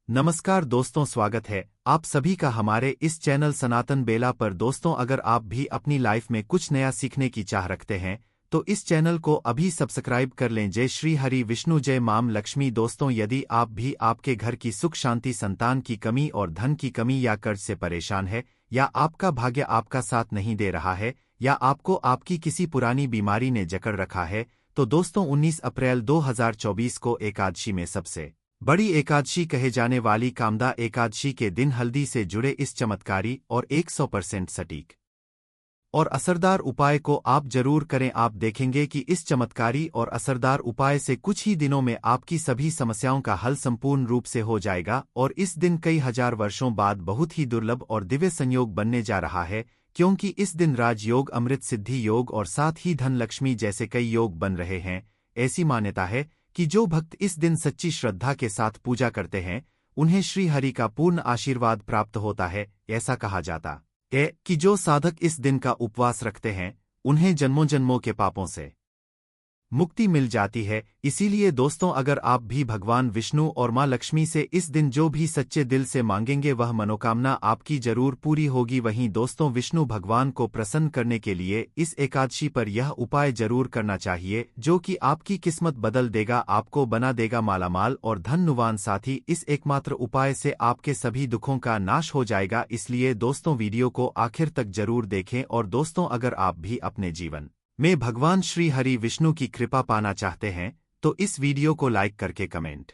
नमस्कार दोस्तों, स्वागत है आप सभी का हमारे इस चैनल सनातन बेला पर। दोस्तों, अगर आप भी अपनी लाइफ में कुछ नया सीखने की चाह रखते हैं तो इस चैनल को अभी सब्सक्राइब कर लें। जय श्री हरि विष्णु, जय माम लक्ष्मी। दोस्तों, यदि आप भी आपके घर की सुख शांति, संतान की कमी और धन की कमी या कर्ज से परेशान है, या आपका भाग्य आपका साथ नहीं दे रहा है, या आपको आपकी किसी पुरानी बीमारी ने जकड़ रखा है, तो दोस्तों 19 अप्रैल 2024 को एकादशी में सबसे बड़ी एकादशी कहे जाने वाली कामदा एकादशी के दिन हल्दी से जुड़े इस चमत्कारी और 100% सटीक और असरदार उपाय को आप जरूर करें। आप देखेंगे कि इस चमत्कारी और असरदार उपाय से कुछ ही दिनों में आपकी सभी समस्याओं का हल संपूर्ण रूप से हो जाएगा। और इस दिन कई हजार वर्षों बाद बहुत ही दुर्लभ और दिव्य संयोग बनने जा रहा है, क्योंकि इस दिन राजयोग, अमृत सिद्धि योग और साथ ही धन लक्ष्मी जैसे कई योग बन रहे हैं। ऐसी मान्यता है कि जो भक्त इस दिन सच्ची श्रद्धा के साथ पूजा करते हैं, उन्हें श्री हरि का पूर्ण आशीर्वाद प्राप्त होता है। ऐसा कहा जाता है कि जो साधक इस दिन का उपवास रखते हैं, उन्हें जन्मों जन्मों के पापों से मुक्ति मिल जाती है। इसीलिए दोस्तों, अगर आप भी भगवान विष्णु और मां लक्ष्मी से इस दिन जो भी सच्चे दिल से मांगेंगे, वह मनोकामना आपकी जरूर पूरी होगी। वहीं दोस्तों, विष्णु भगवान को प्रसन्न करने के लिए इस एकादशी पर यह उपाय जरूर करना चाहिए, जो कि आपकी किस्मत बदल देगा, आपको बना देगा मालामाल और धनवान। साथ ही इस एकमात्र उपाय से आपके सभी दुखों का नाश हो जाएगा। इसलिए दोस्तों, वीडियो को आखिर तक जरूर देखें। और दोस्तों, अगर आप भी अपने जीवन में भगवान श्री हरि विष्णु की कृपा पाना चाहते हैं, तो इस वीडियो को लाइक करके कमेंट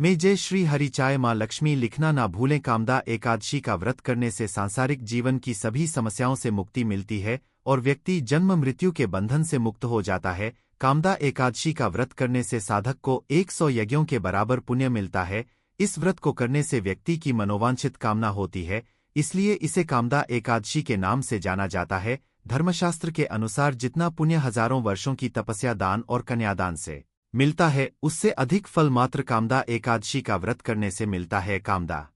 में जय श्री हरि चाय मां लक्ष्मी लिखना ना भूलें। कामदा एकादशी का व्रत करने से सांसारिक जीवन की सभी समस्याओं से मुक्ति मिलती है और व्यक्ति जन्म मृत्यु के बंधन से मुक्त हो जाता है। कामदा एकादशी का व्रत करने से साधक को 100 यज्ञों के बराबर पुण्य मिलता है। इस व्रत को करने से व्यक्ति की मनोवांछित कामना होती है, इसलिए इसे कामदा एकादशी के नाम से जाना जाता है। धर्मशास्त्र के अनुसार जितना पुण्य हजारों वर्षों की तपस्या, दान और कन्यादान से मिलता है, उससे अधिक फल मात्र कामदा एकादशी का व्रत करने से मिलता है। कामदा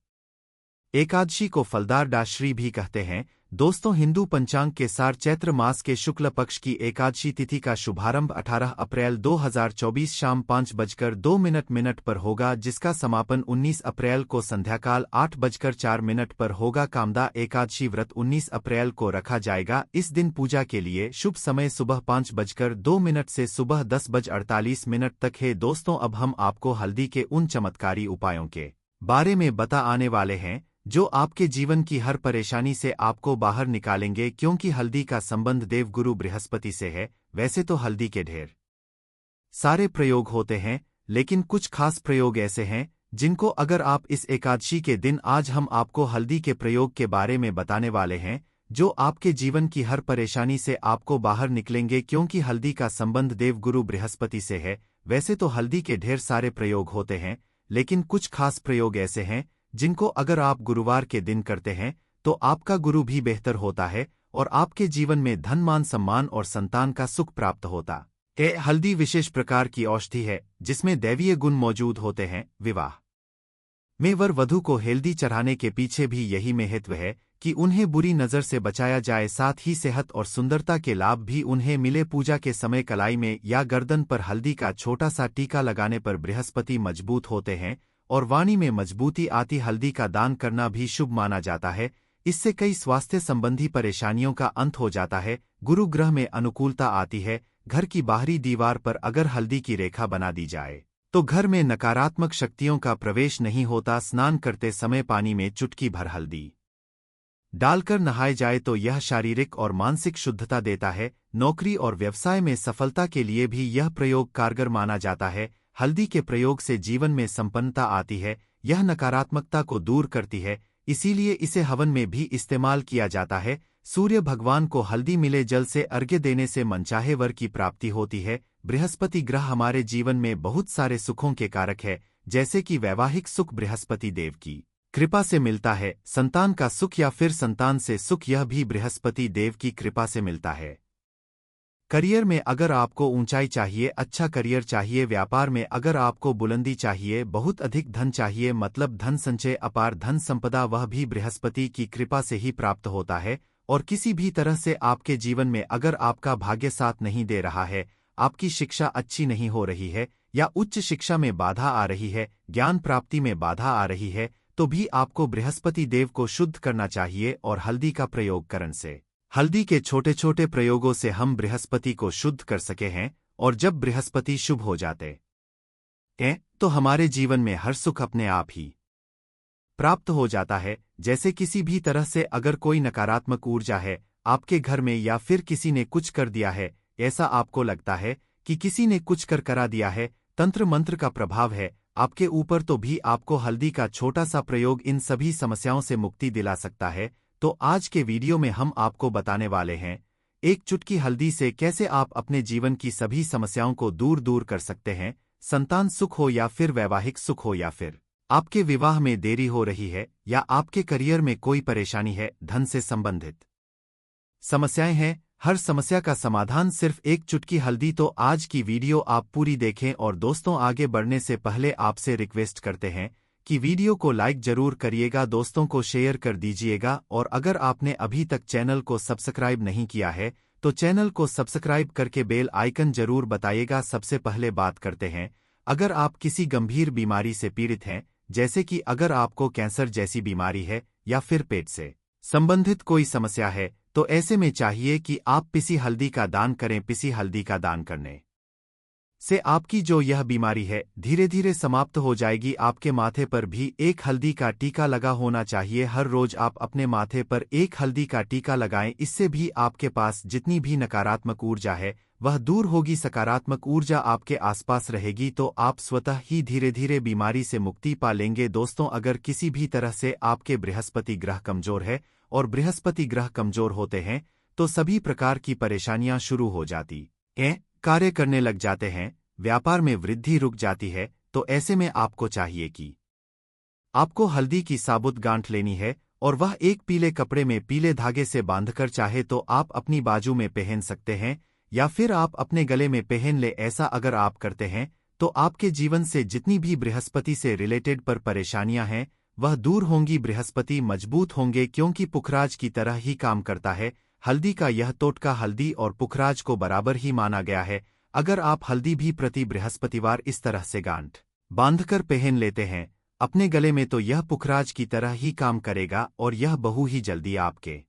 एकादशी को फलदार डाश्री भी कहते हैं। दोस्तों, हिंदू पंचांग के सार चैत्र मास के शुक्ल पक्ष की एकादशी तिथि का शुभारंभ 18 अप्रैल 2024 शाम 5:02 पर होगा, जिसका समापन 19 अप्रैल को संध्याकाल 8:04 पर होगा। कामदा एकादशी व्रत 19 अप्रैल को रखा जाएगा। इस दिन पूजा के लिए शुभ समय सुबह 5:02 से सुबह 10:48 तक है। दोस्तों, अब हम आपको हल्दी के उन चमत्कारी उपायों के बारे में बता आने वाले हैं जो आपके जीवन की हर परेशानी से आपको बाहर निकालेंगे, क्योंकि हल्दी का संबंध देवगुरु बृहस्पति से है। वैसे तो हल्दी के ढेर सारे प्रयोग होते हैं, लेकिन कुछ खास प्रयोग ऐसे हैं जिनको अगर आप इस एकादशी के दिन, आज हम आपको हल्दी के प्रयोग के बारे में बताने वाले हैं, जो आपके जीवन की हर परेशानी से आपको बाहर निकलेंगे, क्योंकि हल्दी का संबंध देवगुरु बृहस्पति से है। वैसे तो हल्दी के ढेर सारे प्रयोग होते हैं, लेकिन कुछ खास प्रयोग ऐसे हैं जिनको अगर आप गुरुवार के दिन करते हैं तो आपका गुरु भी बेहतर होता है और आपके जीवन में धन, मान, सम्मान और संतान का सुख प्राप्त होता है। हल्दी विशेष प्रकार की औषधि है जिसमें दैवीय गुण मौजूद होते हैं। विवाह में वर वधू को हल्दी चढ़ाने के पीछे भी यही महत्व है कि उन्हें बुरी नजर से बचाया जाए, साथ ही सेहत और सुंदरता के लाभ भी उन्हें मिले। पूजा के समय कलाई में या गर्दन पर हल्दी का छोटा सा टीका लगाने पर बृहस्पति मजबूत होते हैं और वाणी में मजबूती आती। हल्दी का दान करना भी शुभ माना जाता है। इससे कई स्वास्थ्य संबंधी परेशानियों का अंत हो जाता है। गुरु ग्रह में अनुकूलता आती है। घर की बाहरी दीवार पर अगर हल्दी की रेखा बना दी जाए तो घर में नकारात्मक शक्तियों का प्रवेश नहीं होता। स्नान करते समय पानी में चुटकी भर हल्दी डालकर नहाए जाए तो यह शारीरिक और मानसिक शुद्धता देता है। नौकरी और व्यवसाय में सफलता के लिए भी यह प्रयोग कारगर माना जाता है। हल्दी के प्रयोग से जीवन में संपन्नता आती है, यह नकारात्मकता को दूर करती है, इसीलिए इसे हवन में भी इस्तेमाल किया जाता है। सूर्य भगवान को हल्दी मिले जल से अर्घ्य देने से मनचाहे वर की प्राप्ति होती है। बृहस्पति ग्रह हमारे जीवन में बहुत सारे सुखों के कारक है, जैसे कि वैवाहिक सुख बृहस्पति देव की कृपा से मिलता है, संतान का सुख या फिर संतान से सुख, यह भी बृहस्पति देव की कृपा से मिलता है। करियर में अगर आपको ऊंचाई चाहिए, अच्छा करियर चाहिए, व्यापार में अगर आपको बुलंदी चाहिए, बहुत अधिक धन चाहिए, मतलब धन संचय, अपार धन संपदा, वह भी बृहस्पति की कृपा से ही प्राप्त होता है। और किसी भी तरह से आपके जीवन में अगर आपका भाग्य साथ नहीं दे रहा है, आपकी शिक्षा अच्छी नहीं हो रही है, या उच्च शिक्षा में बाधा आ रही है, ज्ञान प्राप्ति में बाधा आ रही है, तो भी आपको बृहस्पति देव को शुद्ध करना चाहिए और हल्दी का प्रयोग करने से हल्दी के छोटे छोटे प्रयोगों से हम बृहस्पति को शुद्ध कर सके हैं। और जब बृहस्पति शुभ हो जाते हैं तो हमारे जीवन में हर सुख अपने आप ही प्राप्त हो जाता है। जैसे किसी भी तरह से अगर कोई नकारात्मक ऊर्जा है आपके घर में या फिर किसी ने कुछ कर दिया है, ऐसा आपको लगता है कि किसी ने कुछ करा दिया है, तंत्र मंत्र का प्रभाव है आपके ऊपर, तो भी आपको हल्दी का छोटा सा प्रयोग इन सभी समस्याओं से मुक्ति दिला सकता है। तो आज के वीडियो में हम आपको बताने वाले हैं एक चुटकी हल्दी से कैसे आप अपने जीवन की सभी समस्याओं को दूर दूर कर सकते हैं। संतान सुख हो या फिर वैवाहिक सुख हो या फिर आपके विवाह में देरी हो रही है या आपके करियर में कोई परेशानी है, धन से संबंधित समस्याएं हैं, हर समस्या का समाधान सिर्फ एक चुटकी हल्दी। तो आज की वीडियो आप पूरी देखें। और दोस्तों, आगे बढ़ने से पहले आपसे रिक्वेस्ट करते हैं कि वीडियो को लाइक जरूर करिएगा, दोस्तों को शेयर कर दीजिएगा। और अगर आपने अभी तक चैनल को सब्सक्राइब नहीं किया है तो चैनल को सब्सक्राइब करके बेल आइकन जरूर बताइएगा। सबसे पहले बात करते हैं, अगर आप किसी गंभीर बीमारी से पीड़ित हैं, जैसे कि अगर आपको कैंसर जैसी बीमारी है या फिर पेट से संबंधित कोई समस्या है, तो ऐसे में चाहिए कि आप पिसी हल्दी का दान करें। पिसी हल्दी का दान करने से आपकी जो यह बीमारी है धीरे धीरे समाप्त हो जाएगी। आपके माथे पर भी एक हल्दी का टीका लगा होना चाहिए। हर रोज आप अपने माथे पर एक हल्दी का टीका लगाएं, इससे भी आपके पास जितनी भी नकारात्मक ऊर्जा है वह दूर होगी, सकारात्मक ऊर्जा आपके आसपास रहेगी, तो आप स्वतः ही धीरे धीरे बीमारी से मुक्ति पा लेंगे। दोस्तों, अगर किसी भी तरह से आपके बृहस्पति ग्रह कमजोर है और बृहस्पति ग्रह कमजोर होते हैं तो सभी प्रकार की परेशानियां शुरू हो जाती हैं, कार्य करने लग जाते हैं, व्यापार में वृद्धि रुक जाती है। तो ऐसे में आपको चाहिए कि आपको हल्दी की साबुत गांठ लेनी है और वह एक पीले कपड़े में पीले धागे से बांधकर चाहे तो आप अपनी बाजू में पहन सकते हैं या फिर आप अपने गले में पहन ले। ऐसा अगर आप करते हैं तो आपके जीवन से जितनी भी बृहस्पति से रिलेटेड पर परेशानियां हैं वह दूर होंगी, बृहस्पति मजबूत होंगे, क्योंकि पुखराज की तरह ही काम करता है। हल्दी का यह टोटका हल्दी और पुखराज को बराबर ही माना गया है। अगर आप हल्दी भी प्रति बृहस्पतिवार इस तरह से गांठ बांधकर पहन लेते हैं अपने गले में, तो यह पुखराज की तरह ही काम करेगा और यह बहु ही जल्दी आपके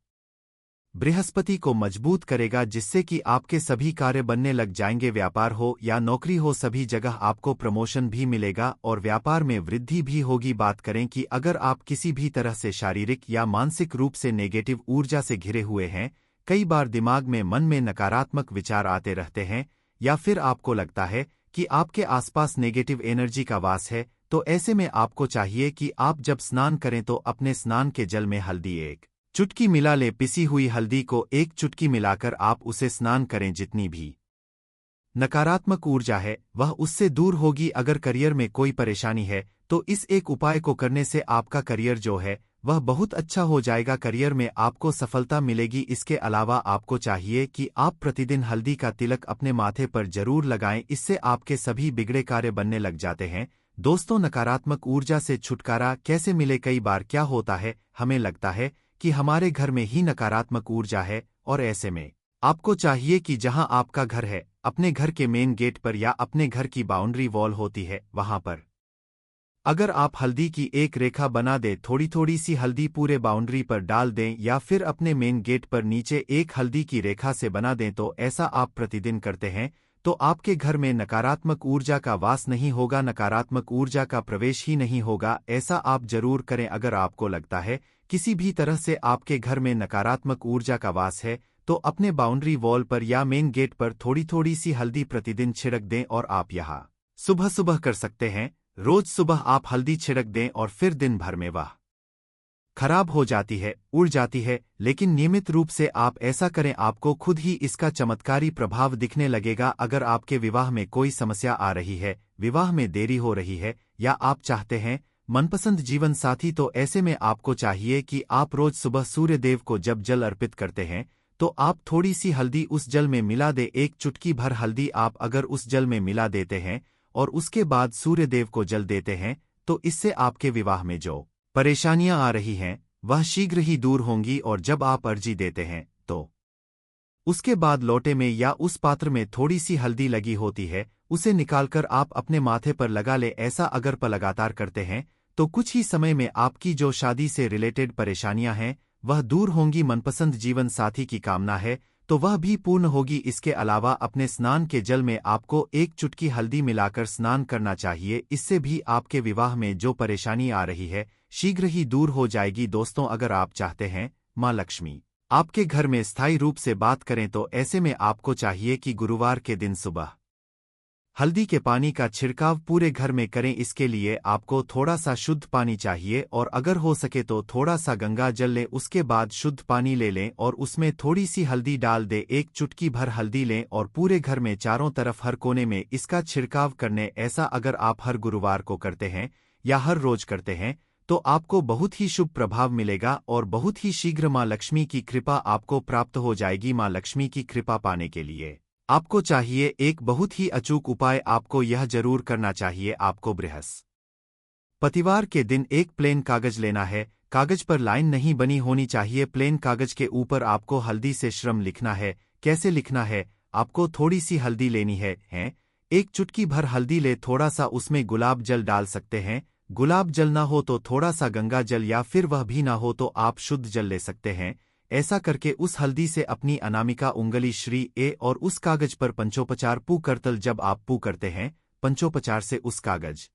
बृहस्पति को मजबूत करेगा, जिससे कि आपके सभी कार्य बनने लग जाएंगे। व्यापार हो या नौकरी हो, सभी जगह आपको प्रमोशन भी मिलेगा और व्यापार में वृद्धि भी होगी। बात करें कि अगर आप किसी भी तरह से शारीरिक या मानसिक रूप से नेगेटिव ऊर्जा से घिरे हुए हैं, कई बार दिमाग में मन में नकारात्मक विचार आते रहते हैं या फिर आपको लगता है कि आपके आसपास नेगेटिव एनर्जी का वास है, तो ऐसे में आपको चाहिए कि आप जब स्नान करें तो अपने स्नान के जल में हल्दी एक चुटकी मिला ले। पिसी हुई हल्दी को एक चुटकी मिलाकर आप उसे स्नान करें, जितनी भी नकारात्मक ऊर्जा है वह उससे दूर होगी। अगर करियर में कोई परेशानी है तो इस एक उपाय को करने से आपका करियर जो है वह बहुत अच्छा हो जाएगा, करियर में आपको सफलता मिलेगी। इसके अलावा आपको चाहिए कि आप प्रतिदिन हल्दी का तिलक अपने माथे पर जरूर लगाएं, इससे आपके सभी बिगड़े कार्य बनने लग जाते हैं। दोस्तों, नकारात्मक ऊर्जा से छुटकारा कैसे मिले? कई बार क्या होता है, हमें लगता है कि हमारे घर में ही नकारात्मक ऊर्जा है और ऐसे में आपको चाहिए कि जहां आपका घर है, अपने घर के मेन गेट पर या अपने घर की बाउंड्री वॉल होती है वहां पर अगर आप हल्दी की एक रेखा बना दें, थोड़ी थोड़ी सी हल्दी पूरे बाउंड्री पर डाल दें या फिर अपने मेन गेट पर नीचे एक हल्दी की रेखा से बना दें, तो ऐसा आप प्रतिदिन करते हैं तो आपके घर में नकारात्मक ऊर्जा का वास नहीं होगा, नकारात्मक ऊर्जा का प्रवेश ही नहीं होगा। ऐसा आप जरूर करें। अगर आपको लगता है किसी भी तरह से आपके घर में नकारात्मक ऊर्जा का वास है तो अपने बाउंड्री वॉल पर या मेन गेट पर थोड़ी थोड़ी सी हल्दी प्रतिदिन छिड़क दें और आप यह सुबह सुबह कर सकते हैं। रोज सुबह आप हल्दी छिड़क दें और फिर दिन भर में वह खराब हो जाती है, उड़ जाती है, लेकिन नियमित रूप से आप ऐसा करें, आपको खुद ही इसका चमत्कारी प्रभाव दिखने लगेगा। अगर आपके विवाह में कोई समस्या आ रही है, विवाह में देरी हो रही है या आप चाहते हैं मनपसंद जीवन साथी, तो ऐसे में आपको चाहिए कि आप रोज सुबह सूर्य देव को जब जल अर्पित करते हैं तो आप थोड़ी सी हल्दी उस जल में मिला दे। एक चुटकी भर हल्दी आप अगर उस जल में मिला देते हैं और उसके बाद सूर्य देव को जल देते हैं तो इससे आपके विवाह में जो परेशानियां आ रही हैं वह शीघ्र ही दूर होंगी। और जब आप अर्जी देते हैं तो उसके बाद लोटे में या उस पात्र में थोड़ी सी हल्दी लगी होती है उसे निकालकर आप अपने माथे पर लगा ले। ऐसा अगर लगातार करते हैं तो कुछ ही समय में आपकी जो शादी से रिलेटेड परेशानियां हैं वह दूर होंगी। मनपसंद जीवन साथी की कामना है तो वह भी पूर्ण होगी। इसके अलावा अपने स्नान के जल में आपको एक चुटकी हल्दी मिलाकर स्नान करना चाहिए। इससे भी आपके विवाह में जो परेशानी आ रही है शीघ्र ही दूर हो जाएगी। दोस्तों, अगर आप चाहते हैं मां लक्ष्मी आपके घर में स्थायी रूप से बात करें तो ऐसे में आपको चाहिए कि गुरुवार के दिन सुबह हल्दी के पानी का छिड़काव पूरे घर में करें। इसके लिए आपको थोड़ा सा शुद्ध पानी चाहिए और अगर हो सके तो थोड़ा सा गंगा जल लें। उसके बाद शुद्ध पानी ले लें और उसमें थोड़ी सी हल्दी डाल दें। एक चुटकी भर हल्दी लें और पूरे घर में चारों तरफ हर कोने में इसका छिड़काव करने। ऐसा अगर आप हर गुरुवार को करते हैं या हर रोज करते हैं तो आपको बहुत ही शुभ प्रभाव मिलेगा और बहुत ही शीघ्र मां लक्ष्मी की कृपा आपको प्राप्त हो जाएगी। मां लक्ष्मी की कृपा पाने के लिए आपको चाहिए एक बहुत ही अचूक उपाय। आपको यह जरूर करना चाहिए। आपको बृहस्पतिवार के दिन एक प्लेन कागज लेना है। कागज पर लाइन नहीं बनी होनी चाहिए। प्लेन कागज के ऊपर आपको हल्दी से श्रम लिखना है। कैसे लिखना है? आपको थोड़ी सी हल्दी लेनी है, एक चुटकी भर हल्दी ले, थोड़ा सा उसमें गुलाब जल डाल सकते हैं। गुलाब जल ना हो तो थोड़ा सा गंगा जल या फिर वह भी ना हो तो आप शुद्ध जल ले सकते हैं। ऐसा करके उस हल्दी से अपनी अनामिका उंगली श्री ए और उस कागज पर पंचोपचार पू करतल। जब आप पू करते हैं पंचोपचार से उस कागज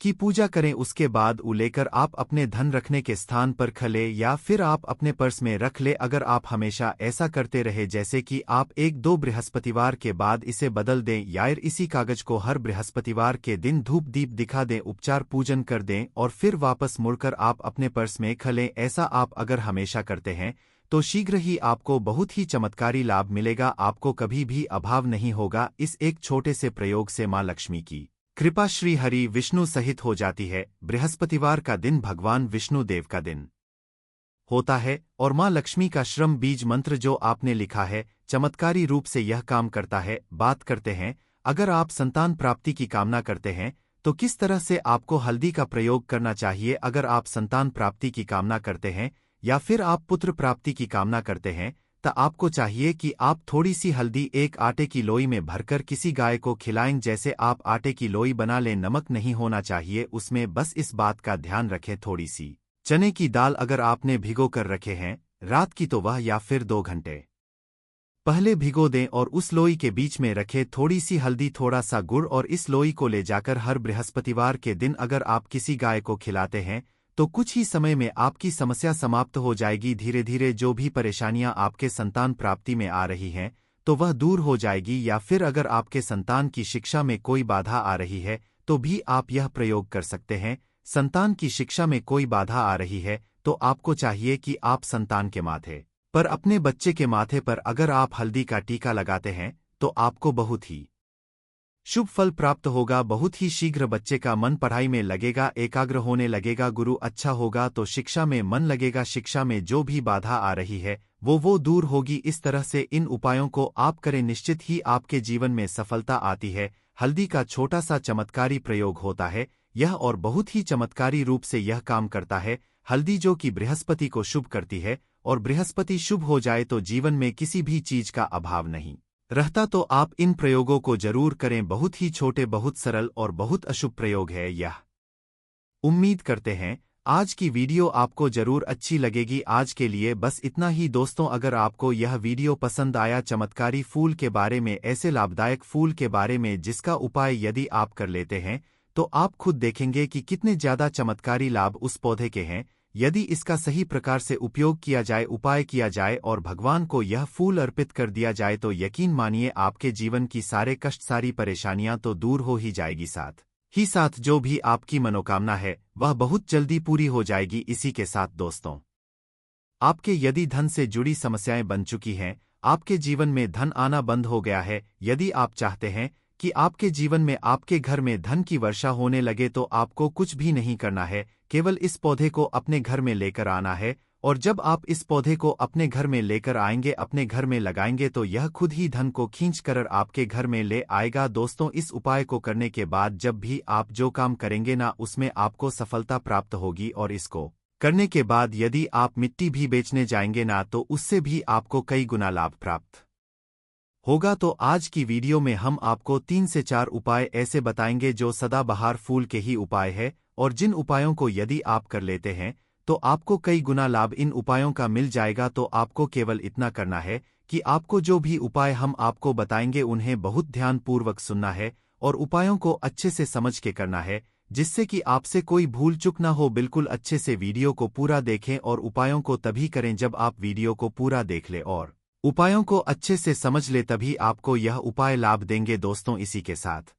की पूजा करें। उसके बाद उ लेकर आप अपने धन रखने के स्थान पर खले या फिर आप अपने पर्स में रख ले। अगर आप हमेशा ऐसा करते रहे जैसे कि आप एक दो बृहस्पतिवार के बाद इसे बदल दें यार इसी कागज को हर बृहस्पतिवार के दिन धूप दीप दिखा दें, उपचार पूजन कर दें और फिर वापस मुड़कर आप अपने पर्स में खलें। ऐसा आप अगर हमेशा करते हैं तो शीघ्र ही आपको बहुत ही चमत्कारी लाभ मिलेगा। आपको कभी भी अभाव नहीं होगा। इस एक छोटे से प्रयोग से मां लक्ष्मी की कृपा श्री हरि विष्णु सहित हो जाती है। बृहस्पतिवार का दिन भगवान विष्णु देव का दिन होता है और मां लक्ष्मी का श्रम बीज मंत्र जो आपने लिखा है चमत्कारी रूप से यह काम करता है। बात करते हैं अगर आप संतान प्राप्ति की कामना करते हैं तो किस तरह से आपको हल्दी का प्रयोग करना चाहिए। अगर आप संतान प्राप्ति की कामना करते हैं या फिर आप पुत्र प्राप्ति की कामना करते हैं तो आपको चाहिए कि आप थोड़ी सी हल्दी एक आटे की लोई में भरकर किसी गाय को खिलाएं। जैसे आप आटे की लोई बना लें, नमक नहीं होना चाहिए उसमें। बस इस बात का ध्यान रखें। थोड़ी सी चने की दाल अगर आपने भिगो कर रखे हैं रात की तो वह या फिर 2 घंटे पहले भिगो दें और उस लोई के बीच में रखें थोड़ी सी हल्दी, थोड़ा सा गुड़ और इस लोई को ले जाकर हर बृहस्पतिवार के दिन अगर आप किसी गाय को खिलाते हैं तो कुछ ही समय में आपकी समस्या समाप्त हो जाएगी। धीरे धीरे जो भी परेशानियां आपके संतान प्राप्ति में आ रही हैं तो वह दूर हो जाएगी। या फिर अगर आपके संतान की शिक्षा में कोई बाधा आ रही है तो भी आप यह प्रयोग कर सकते हैं। संतान की शिक्षा में कोई बाधा आ रही है तो आपको चाहिए कि आप संतान के माथे पर अपने बच्चे के माथे पर अगर आप हल्दी का टीका लगाते हैं तो आपको बहुत ही शुभ फल प्राप्त होगा। बहुत ही शीघ्र बच्चे का मन पढ़ाई में लगेगा, एकाग्र होने लगेगा। गुरु अच्छा होगा तो शिक्षा में मन लगेगा। शिक्षा में जो भी बाधा आ रही है वो दूर होगी। इस तरह से इन उपायों को आप करें, निश्चित ही आपके जीवन में सफलता आती है। हल्दी का छोटा सा चमत्कारी प्रयोग होता है यह और बहुत ही चमत्कारी रूप से यह काम करता है। हल्दी जो कि बृहस्पति को शुभ करती है और बृहस्पति शुभ हो जाए तो जीवन में किसी भी चीज का अभाव नहीं रहता। तो आप इन प्रयोगों को जरूर करें। बहुत ही छोटे, बहुत सरल और बहुत अशुभ प्रयोग है यह। उम्मीद करते हैं आज की वीडियो आपको जरूर अच्छी लगेगी। आज के लिए बस इतना ही दोस्तों। अगर आपको यह वीडियो पसंद आया, चमत्कारी फूल के बारे में, ऐसे लाभदायक फूल के बारे में जिसका उपाय यदि आप कर लेते हैं तो आप खुद देखेंगे कि कितने ज्यादा चमत्कारी लाभ उस पौधे के हैं। यदि इसका सही प्रकार से उपयोग किया जाए, उपाय किया जाए और भगवान को यह फूल अर्पित कर दिया जाए तो यकीन मानिए आपके जीवन की सारे कष्ट, सारी परेशानियां तो दूर हो ही जाएगी। साथ ही साथ जो भी आपकी मनोकामना है वह बहुत जल्दी पूरी हो जाएगी। इसी के साथ दोस्तों, आपके यदि धन से जुड़ी समस्याएं बन चुकी हैं, आपके जीवन में धन आना बंद हो गया है, यदि आप चाहते हैं कि आपके जीवन में, आपके घर में धन की वर्षा होने लगे तो आपको कुछ भी नहीं करना है, केवल इस पौधे को अपने घर में लेकर आना है। और जब आप इस पौधे को अपने घर में लेकर आएंगे, अपने घर में लगाएंगे तो यह खुद ही धन को खींच कर आपके घर में ले आएगा। दोस्तों, इस उपाय को करने के बाद जब भी आप जो काम करेंगे ना उसमें आपको सफलता प्राप्त होगी। और इसको करने के बाद यदि आप मिट्टी भी बेचने जाएंगे ना तो उससे भी आपको कई गुना लाभ प्राप्त होगा। तो आज की वीडियो में हम आपको 3 से 4 उपाय ऐसे बताएंगे जो सदाबहार फूल के ही उपाय है, और जिन उपायों को यदि आप कर लेते हैं तो आपको कई गुना लाभ इन उपायों का मिल जाएगा। तो आपको केवल इतना करना है कि आपको जो भी उपाय हम आपको बताएंगे उन्हें बहुत ध्यानपूर्वक सुनना है और उपायों को अच्छे से समझ के करना है, जिससे कि आपसे कोई भूल चूक ना हो। बिल्कुल अच्छे से वीडियो को पूरा देखें और उपायों को तभी करें जब आप वीडियो को पूरा देख ले और उपायों को अच्छे से समझ ले, तभी आपको यह उपाय लाभ देंगे। दोस्तों, इसी के साथ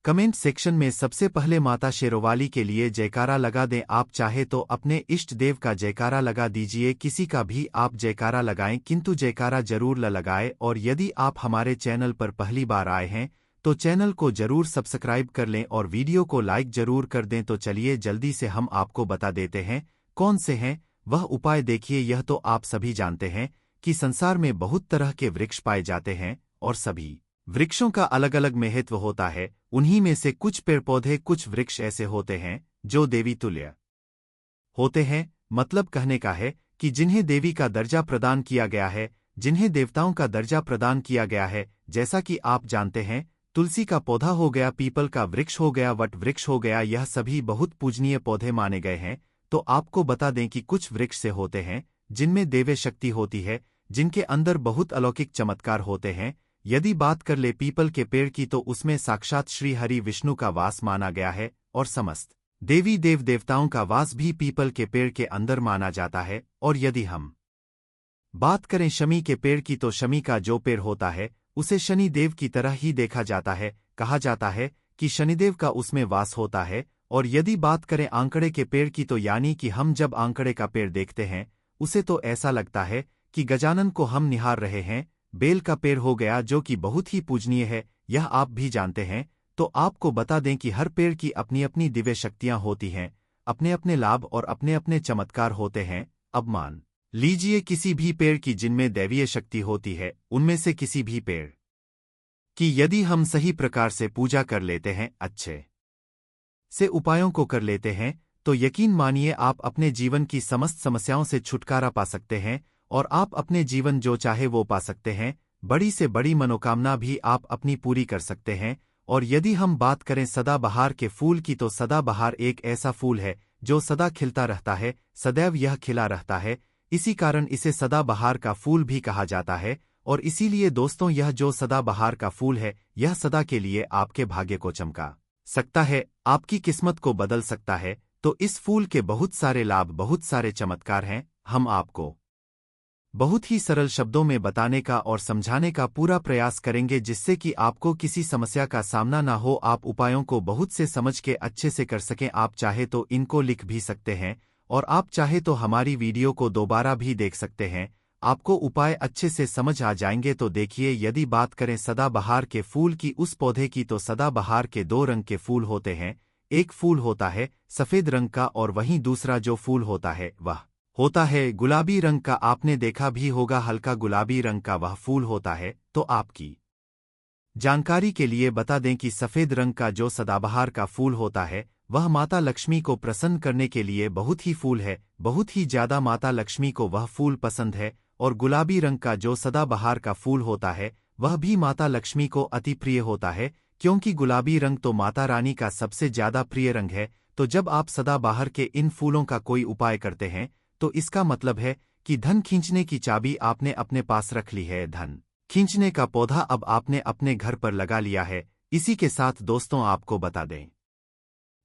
कमेंट सेक्शन में सबसे पहले माता शेरोवाली के लिए जयकारा लगा दें। आप चाहे तो अपने इष्ट देव का जयकारा लगा दीजिए, किसी का भी आप जयकारा लगाएं, किंतु जयकारा जरूर लगाएं। और यदि आप हमारे चैनल पर पहली बार आए हैं तो चैनल को जरूर सब्सक्राइब कर लें और वीडियो को लाइक जरूर कर दें। तो चलिए जल्दी से हम आपको बता देते हैं कौन से हैं वह उपाय। देखिए, यह तो आप सभी जानते हैं कि संसार में बहुत तरह के वृक्ष पाए जाते हैं और सभी वृक्षों का अलग अलग महत्व होता है। उन्हीं में से कुछ पेड़ पौधे, कुछ वृक्ष ऐसे होते हैं जो देवी तुल्य होते हैं। मतलब कहने का है कि जिन्हें देवी का दर्जा प्रदान किया गया है, जिन्हें देवताओं का दर्जा प्रदान किया गया है। जैसा कि आप जानते हैं, तुलसी का पौधा हो गया, पीपल का वृक्ष हो गया, वट वृक्ष हो गया, यह सभी बहुत पूजनीय पौधे माने गए हैं। तो आपको बता दें कि कुछ वृक्ष से होते हैं जिनमें देवी शक्ति होती है, जिनके अंदर बहुत अलौकिक चमत्कार होते हैं। यदि बात कर ले पीपल के पेड़ की, तो उसमें साक्षात श्री हरि विष्णु का वास माना गया है और समस्त देवी देव देवताओं का वास भी पीपल के पेड़ के अंदर माना जाता है। और यदि हम बात करें शमी के पेड़ की, तो शमी का जो पेड़ होता है उसे शनि देव की तरह ही देखा जाता है। कहा जाता है कि शनिदेव का उसमें वास होता है। और यदि बात करें आंकड़े के पेड़ की, तो यानी कि हम जब आंकड़े का पेड़ देखते हैं उसे तो ऐसा लगता है कि गजानन को हम निहार रहे हैं। बेल का पेड़ हो गया जो कि बहुत ही पूजनीय है, यह आप भी जानते हैं। तो आपको बता दें कि हर पेड़ की अपनी अपनी दिव्य शक्तियां होती हैं, अपने अपने लाभ और अपने अपने चमत्कार होते हैं। अब मान लीजिए किसी भी पेड़ की जिनमें दैवीय शक्ति होती है, उनमें से किसी भी पेड़ की यदि हम सही प्रकार से पूजा कर लेते हैं, अच्छे से उपायों को कर लेते हैं, तो यकीन मानिए आप अपने जीवन की समस्त समस्याओं से छुटकारा पा सकते हैं और आप अपने जीवन जो चाहे वो पा सकते हैं। बड़ी से बड़ी मनोकामना भी आप अपनी पूरी कर सकते हैं। और यदि हम बात करें सदाबहार के फूल की, तो सदाबहार एक ऐसा फूल है जो सदा खिलता रहता है, सदैव यह खिला रहता है। इसी कारण इसे सदाबहार का फूल भी कहा जाता है। और इसीलिए दोस्तों, यह जो सदाबहार का फूल है, यह सदा के लिए आपके भाग्य को चमका सकता है, आपकी किस्मत को बदल सकता है। तो इस फूल के बहुत सारे लाभ, बहुत सारे चमत्कार हैं। हम आपको बहुत ही सरल शब्दों में बताने का और समझाने का पूरा प्रयास करेंगे, जिससे कि आपको किसी समस्या का सामना ना हो, आप उपायों को बहुत से समझ के अच्छे से कर सकें। आप चाहे तो इनको लिख भी सकते हैं और आप चाहे तो हमारी वीडियो को दोबारा भी देख सकते हैं, आपको उपाय अच्छे से समझ आ जाएंगे। तो देखिए, यदि बात करें सदाबहार के फूल की, उस पौधे की, तो सदाबहार के दो रंग के फूल होते हैं। एक फूल होता है सफेद रंग का और वहीं दूसरा जो फूल होता है वह होता है गुलाबी रंग का। आपने देखा भी होगा, हल्का गुलाबी रंग का वह फूल होता है। तो आपकी जानकारी के लिए बता दें कि सफेद रंग का जो सदाबहार का फूल होता है वह माता लक्ष्मी को प्रसन्न करने के लिए बहुत ही फूल है, बहुत ही ज्यादा माता लक्ष्मी को वह फूल पसंद है। और गुलाबी रंग का जो सदाबहार का फूल होता है वह भी माता लक्ष्मी को अति प्रिय होता है, क्योंकि गुलाबी रंग तो माता रानी का सबसे ज्यादा प्रिय रंग है। तो जब आप सदाबहार के इन फूलों का कोई उपाय करते हैं, तो इसका मतलब है कि धन खींचने की चाबी आपने अपने पास रख ली है, धन खींचने का पौधा अब आपने अपने घर पर लगा लिया है। इसी के साथ दोस्तों, आपको बता दें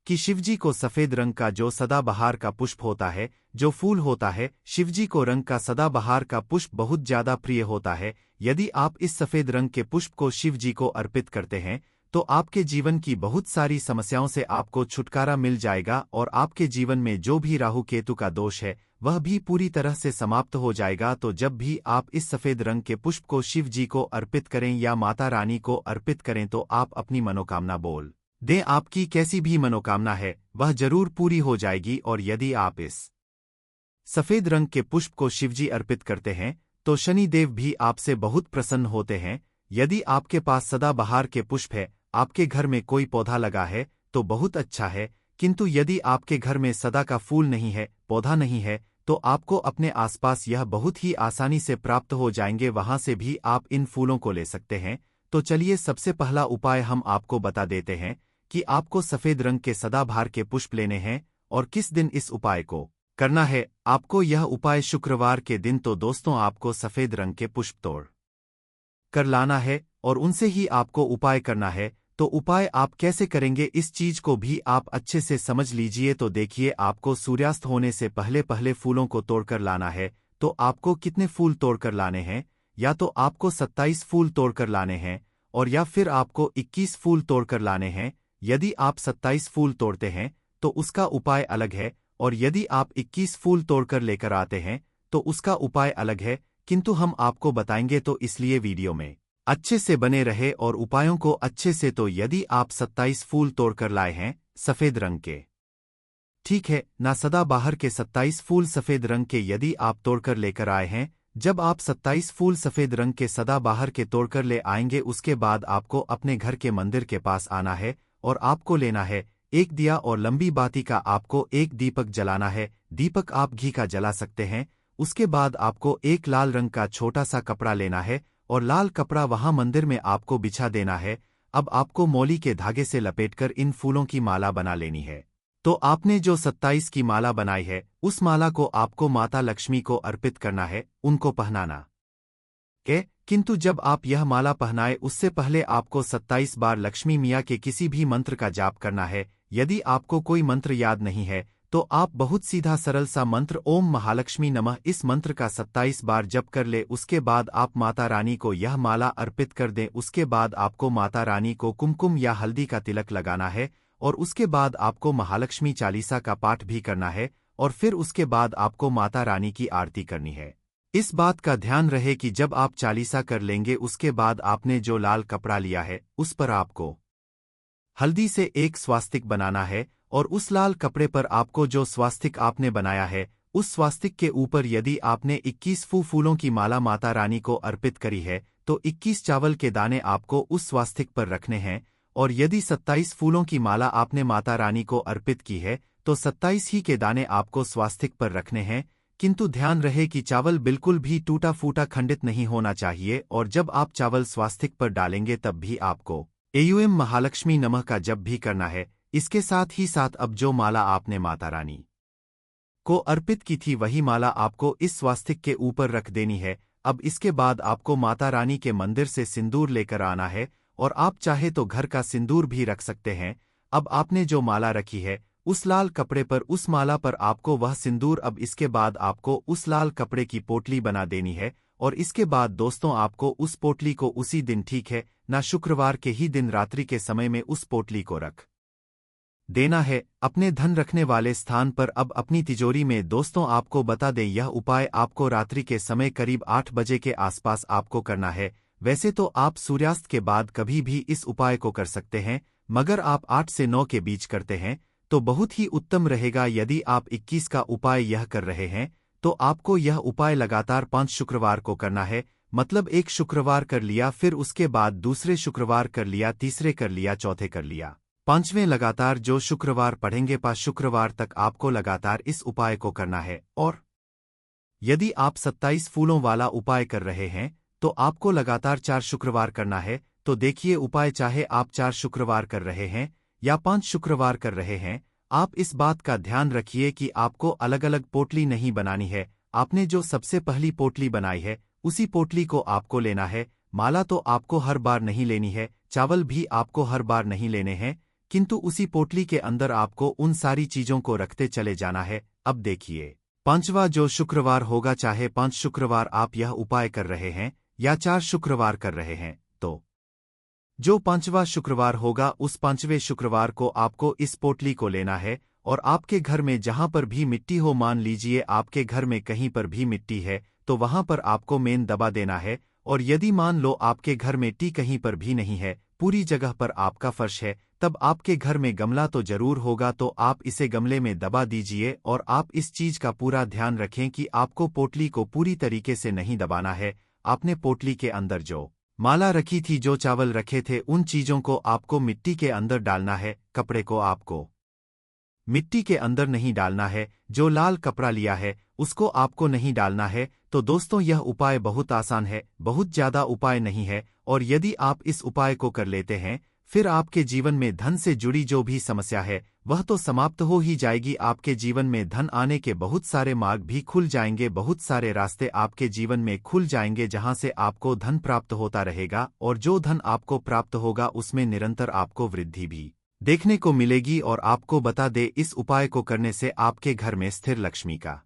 कि शिवजी को सफेद रंग का जो सदाबहार का पुष्प होता है, जो फूल होता है, शिवजी को रंग का सदाबहार का पुष्प बहुत ज्यादा प्रिय होता है। यदि आप इस सफेद रंग के पुष्प को शिवजी को अर्पित करते हैं, तो आपके जीवन की बहुत सारी समस्याओं से आपको छुटकारा मिल जाएगा और आपके जीवन में जो भी राहु केतु का दोष है वह भी पूरी तरह से समाप्त हो जाएगा। तो जब भी आप इस सफेद रंग के पुष्प को शिव जी को अर्पित करें या माता रानी को अर्पित करें, तो आप अपनी मनोकामना बोल दें। आपकी कैसी भी मनोकामना है वह जरूर पूरी हो जाएगी। और यदि आप इस सफेद रंग के पुष्प को शिवजी अर्पित करते हैं, तो शनि देव भी आपसे बहुत प्रसन्न होते हैं। यदि आपके पास सदाबहार के पुष्प है, आपके घर में कोई पौधा लगा है, तो बहुत अच्छा है। किंतु यदि आपके घर में सदा का फूल नहीं है, पौधा नहीं है, तो आपको अपने आसपास यह बहुत ही आसानी से प्राप्त हो जाएंगे, वहां से भी आप इन फूलों को ले सकते हैं। तो चलिए सबसे पहला उपाय हम आपको बता देते हैं कि आपको सफेद रंग के सदाबहार के पुष्प लेने हैं और किस दिन इस उपाय को करना है। आपको यह उपाय शुक्रवार के दिन, तो दोस्तों आपको सफेद रंग के पुष्प तोड़ कर लाना है और उनसे ही आपको उपाय करना है। तो उपाय आप कैसे करेंगे इस चीज को भी आप अच्छे से समझ लीजिए। तो देखिए, आपको सूर्यास्त होने से पहले पहले फूलों को तोड़कर लाना है। तो आपको कितने फूल तोड़कर लाने हैं? या तो आपको 27 फूल तोड़कर लाने हैं और या फिर आपको 21 फूल तोड़कर लाने हैं। यदि आप 27 फूल तोड़ते हैं तो उसका उपाय अलग है, और यदि आप 21 फूल तोड़कर लेकर आते हैं तो उसका उपाय अलग है। किंतु हम आपको बताएंगे, तो इसलिए वीडियो में अच्छे से बने रहे और उपायों को अच्छे से। तो यदि आप 27 फूल तोड़कर लाए हैं सफेद रंग के, ठीक है ना, सदाबहार के 27 फूल सफेद रंग के यदि आप तोड़कर लेकर आए हैं, जब आप 27 फूल सफेद रंग के सदाबहार के तोड़कर ले आएंगे, उसके बाद आपको अपने घर के मंदिर के पास आना है और आपको लेना है एक दिया और लंबी बाती का आपको एक दीपक जलाना है। दीपक आप घी का जला सकते हैं। उसके बाद आपको एक लाल रंग का छोटा सा कपड़ा लेना है और लाल कपड़ा वहां मंदिर में आपको बिछा देना है। अब आपको मौली के धागे से लपेटकर इन फूलों की माला बना लेनी है। तो आपने जो 27 की माला बनाई है, उस माला को आपको माता लक्ष्मी को अर्पित करना है, उनको पहनाना है। किंतु जब आप यह माला पहनाए उससे पहले आपको 27 बार लक्ष्मी मिया के किसी भी मंत्र का जाप करना है। यदि आपको कोई मंत्र याद नहीं है तो आप बहुत सीधा सरल सा मंत्र ओम महालक्ष्मी नमः, इस मंत्र का 27 बार जप कर ले। उसके बाद आप माता रानी को यह माला अर्पित कर दें। उसके बाद आपको माता रानी को कुमकुम या हल्दी का तिलक लगाना है और उसके बाद आपको महालक्ष्मी चालीसा का पाठ भी करना है और फिर उसके बाद आपको माता रानी की आरती करनी है। इस बात का ध्यान रहे कि जब आप चालीसा कर लेंगे उसके बाद आपने जो लाल कपड़ा लिया है उस पर आपको हल्दी से एक स्वास्तिक बनाना है और उस लाल कपड़े पर आपको जो स्वास्तिक आपने बनाया है उस स्वास्तिक के ऊपर यदि आपने 21 फूलों की माला माता रानी को अर्पित करी है तो 21 चावल के दाने आपको उस स्वास्तिक पर रखने हैं। और यदि 27 फूलों की माला आपने माता रानी को अर्पित की है तो 27 ही के दाने आपको स्वास्तिक पर रखने हैं। किंतु ध्यान रहे कि चावल बिल्कुल भी टूटा फूटा खंडित नहीं होना चाहिए और जब आप चावल स्वास्तिक पर डालेंगे तब भी आपको एयूएम महालक्ष्मी नमः का जप भी करना है। इसके साथ ही साथ अब जो माला आपने माता रानी को अर्पित की थी वही माला आपको इस स्वास्तिक के ऊपर रख देनी है। अब इसके बाद आपको माता रानी के मंदिर से सिंदूर लेकर आना है और आप चाहे तो घर का सिंदूर भी रख सकते हैं। अब आपने जो माला रखी है उस लाल कपड़े पर, उस माला पर आपको वह सिंदूर, अब इसके बाद आपको उस लाल कपड़े की पोटली बना देनी है और इसके बाद दोस्तों आपको उस पोटली को उसी दिन, ठीक है ना, शुक्रवार के ही दिन रात्रि के समय में उस पोटली को रख देना है अपने धन रखने वाले स्थान पर। अब अपनी तिजोरी में दोस्तों आपको बता दें, यह उपाय आपको रात्रि के समय करीब 8 बजे के आसपास आपको करना है। वैसे तो आप सूर्यास्त के बाद कभी भी इस उपाय को कर सकते हैं, मगर आप 8 से 9 के बीच करते हैं तो बहुत ही उत्तम रहेगा। यदि आप 21 का उपाय यह कर रहे हैं तो आपको यह उपाय लगातार 5 शुक्रवार को करना है। मतलब एक शुक्रवार कर लिया, फिर उसके बाद दूसरे शुक्रवार कर लिया, तीसरे कर लिया, चौथे कर लिया, पांचवें लगातार जो शुक्रवार पढ़ेंगे 5 शुक्रवार तक आपको लगातार इस उपाय को करना है। और यदि आप 27 फूलों वाला उपाय कर रहे हैं तो आपको लगातार 4 शुक्रवार करना है। तो देखिए उपाय, चाहे आप 4 शुक्रवार कर रहे हैं या 5 शुक्रवार कर रहे हैं, आप इस बात का ध्यान रखिए कि आपको अलग अलग पोटली नहीं बनानी है। आपने जो सबसे पहली पोटली बनाई है उसी पोटली को आपको लेना है। माला तो आपको हर बार नहीं लेनी है, चावल भी आपको हर बार नहीं लेने हैं, किंतु उसी पोटली के अंदर आपको उन सारी चीजों को रखते चले जाना है। अब देखिए, 5वां जो शुक्रवार होगा, चाहे 5 शुक्रवार आप यह उपाय कर रहे हैं या 4 शुक्रवार कर रहे हैं, तो जो 5वां शुक्रवार होगा उस 5वें शुक्रवार को आपको इस पोटली को लेना है और आपके घर में जहां पर भी मिट्टी हो, मान लीजिए आपके घर में कहीं पर भी मिट्टी है तो वहां पर आपको मेन दबा देना है। और यदि मान लो आपके घर में मिट्टी कहीं पर भी नहीं है, पूरी जगह पर आपका फर्श है, तब आपके घर में गमला तो जरूर होगा, तो आप इसे गमले में दबा दीजिए। और आप इस चीज का पूरा ध्यान रखें कि आपको पोटली को पूरी तरीके से नहीं दबाना है। आपने पोटली के अंदर जो माला रखी थी, जो चावल रखे थे, उन चीजों को आपको मिट्टी के अंदर डालना है। कपड़े को आपको मिट्टी के अंदर नहीं डालना है, जो लाल कपड़ा लिया है उसको आपको नहीं डालना है। तो दोस्तों यह उपाय बहुत आसान है, बहुत ज्यादा उपाय नहीं है, और यदि आप इस उपाय को कर लेते हैं फिर आपके जीवन में धन से जुड़ी जो भी समस्या है वह तो समाप्त हो ही जाएगी। आपके जीवन में धन आने के बहुत सारे मार्ग भी खुल जाएंगे, बहुत सारे रास्ते आपके जीवन में खुल जाएंगे जहां से आपको धन प्राप्त होता रहेगा, और जो धन आपको प्राप्त होगा उसमें निरंतर आपको वृद्धि भी देखने को मिलेगी। और आपको बता दे, इस उपाय को करने से आपके घर में स्थिर लक्ष्मी का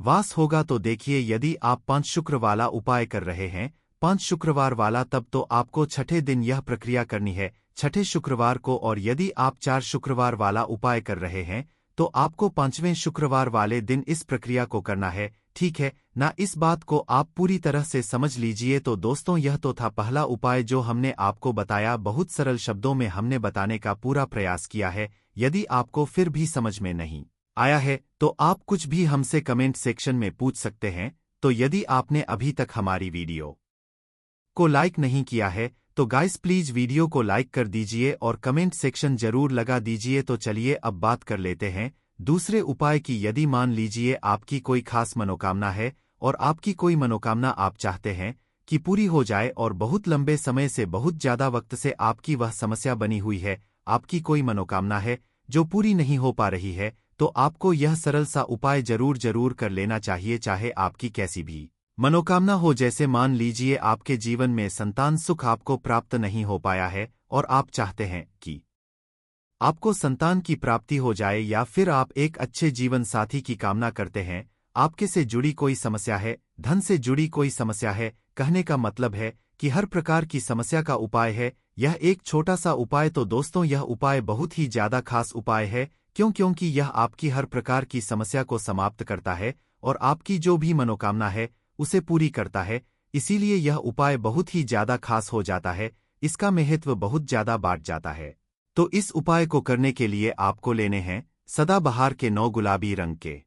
वास होगा। तो देखिए, यदि आप 5 शुक्र वाला उपाय कर रहे हैं, 5 शुक्रवार वाला, तब तो आपको छठे दिन यह प्रक्रिया करनी है, छठे शुक्रवार को। और यदि आप 4 शुक्रवार वाला उपाय कर रहे हैं तो आपको 5वें शुक्रवार वाले दिन इस प्रक्रिया को करना है, ठीक है ना। इस बात को आप पूरी तरह से समझ लीजिए। तो दोस्तों यह तो था पहला उपाय जो हमने आपको बताया, बहुत सरल शब्दों में हमने बताने का पूरा प्रयास किया है। यदि आपको फिर भी समझ में नहीं आया है तो आप कुछ भी हमसे कमेंट सेक्शन में पूछ सकते हैं। तो यदि आपने अभी तक हमारी वीडियो को लाइक नहीं किया है तो गाइस प्लीज वीडियो को लाइक कर दीजिए और कमेंट सेक्शन जरूर लगा दीजिए। तो चलिए अब बात कर लेते हैं दूसरे उपाय की। यदि मान लीजिए आपकी कोई खास मनोकामना है और आपकी कोई मनोकामना आप चाहते हैं कि पूरी हो जाए, और बहुत लंबे समय से, बहुत ज्यादा वक्त से आपकी वह समस्या बनी हुई है, आपकी कोई मनोकामना है जो पूरी नहीं हो पा रही है, तो आपको यह सरल सा उपाय जरूर कर लेना चाहिए, चाहे आपकी कैसी भी मनोकामना हो। जैसे मान लीजिए आपके जीवन में संतान सुख आपको प्राप्त नहीं हो पाया है और आप चाहते हैं कि आपको संतान की प्राप्ति हो जाए, या फिर आप एक अच्छे जीवन साथी की कामना करते हैं, आपके से जुड़ी कोई समस्या है, धन से जुड़ी कोई समस्या है। कहने का मतलब है कि हर प्रकार की समस्या का उपाय है यह एक छोटा सा उपाय। तो दोस्तों यह उपाय बहुत ही ज्यादा खास उपाय है, क्योंकि यह आपकी हर प्रकार की समस्या को समाप्त करता है और आपकी जो भी मनोकामना है उसे पूरी करता है। इसीलिए यह उपाय बहुत ही ज्यादा खास हो जाता है, इसका महत्व बहुत ज्यादा बढ़ जाता है। तो इस उपाय को करने के लिए आपको लेने हैं सदाबहार के 9 गुलाबी रंग के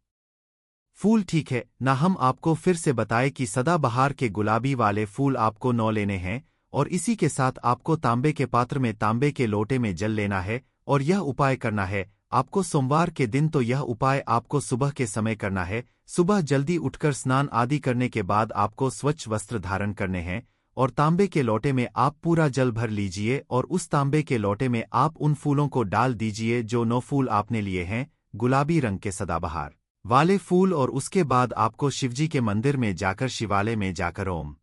फूल, ठीक है ना। हम आपको फिर से बताएं कि सदाबहार के गुलाबी वाले फूल आपको 9 लेने हैं, और इसी के साथ आपको तांबे के पात्र में, तांबे के लोटे में जल लेना है और यह उपाय करना है आपको सोमवार के दिन। तो यह उपाय आपको सुबह के समय करना है। सुबह जल्दी उठकर स्नान आदि करने के बाद आपको स्वच्छ वस्त्र धारण करने हैं, और तांबे के लोटे में आप पूरा जल भर लीजिए, और उस तांबे के लोटे में आप उन फूलों को डाल दीजिए जो 9 फूल आपने लिए हैं, गुलाबी रंग के सदाबहार वाले फूल। और उसके बाद आपको शिवजी के मंदिर में जाकर, शिवालय में जाकर ओम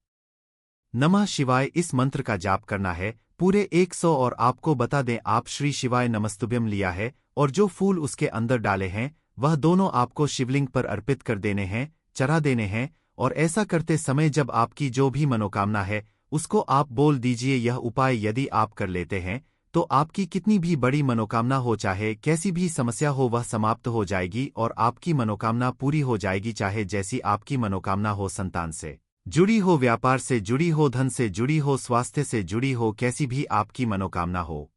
नमः शिवाय इस मंत्र का जाप करना है पूरे 100। और आपको बता दें, आप श्री शिवाय नमस्तुभ्यम लिया है और जो फूल उसके अंदर डाले हैं वह दोनों आपको शिवलिंग पर अर्पित कर देने हैं, चढ़ा देने हैं। और ऐसा करते समय जब आपकी जो भी मनोकामना है उसको आप बोल दीजिए। यह उपाय यदि आप कर लेते हैं तो आपकी कितनी भी बड़ी मनोकामना हो, चाहे कैसी भी समस्या हो, वह समाप्त हो जाएगी और आपकी मनोकामना पूरी हो जाएगी। चाहे जैसी आपकी मनोकामना हो, संतान से जुड़ी हो, व्यापार से जुड़ी हो, धन से जुड़ी हो, स्वास्थ्य से जुड़ी हो, कैसी भी आपकी मनोकामना हो।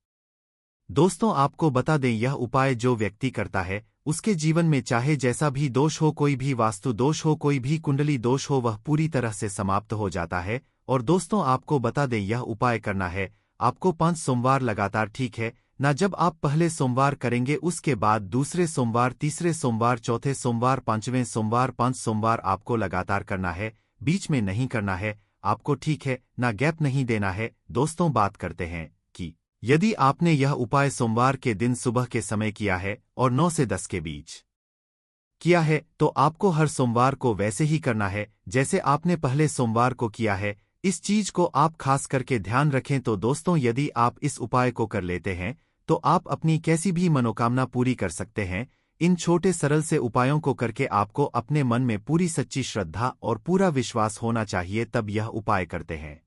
दोस्तों आपको बता दें, यह उपाय जो व्यक्ति करता है उसके जीवन में चाहे जैसा भी दोष हो, कोई भी वास्तु दोष हो, कोई भी कुंडली दोष हो, वह पूरी तरह से समाप्त हो जाता है। और दोस्तों आपको बता दें, यह उपाय करना है आपको 5 सोमवार लगातार, ठीक है ना। जब आप पहले सोमवार करेंगे उसके बाद दूसरे सोमवार, तीसरे सोमवार, चौथे सोमवार, 5वें सोमवार, 5 सोमवार आपको लगातार करना है, बीच में नहीं करना है आपको, ठीक है ना। गैप नहीं देना है। दोस्तों बात करते हैं कि यदि आपने यह उपाय सोमवार के दिन सुबह के समय किया है और 9 से 10 के बीच किया है, तो आपको हर सोमवार को वैसे ही करना है जैसे आपने पहले सोमवार को किया है। इस चीज को आप खास करके ध्यान रखें। तो दोस्तों यदि आप इस उपाय को कर लेते हैं तो आप अपनी कैसी भी मनोकामना पूरी कर सकते हैं। इन छोटे सरल से उपायों को करके आपको अपने मन में पूरी सच्ची श्रद्धा और पूरा विश्वास होना चाहिए, तब यह उपाय करते हैं।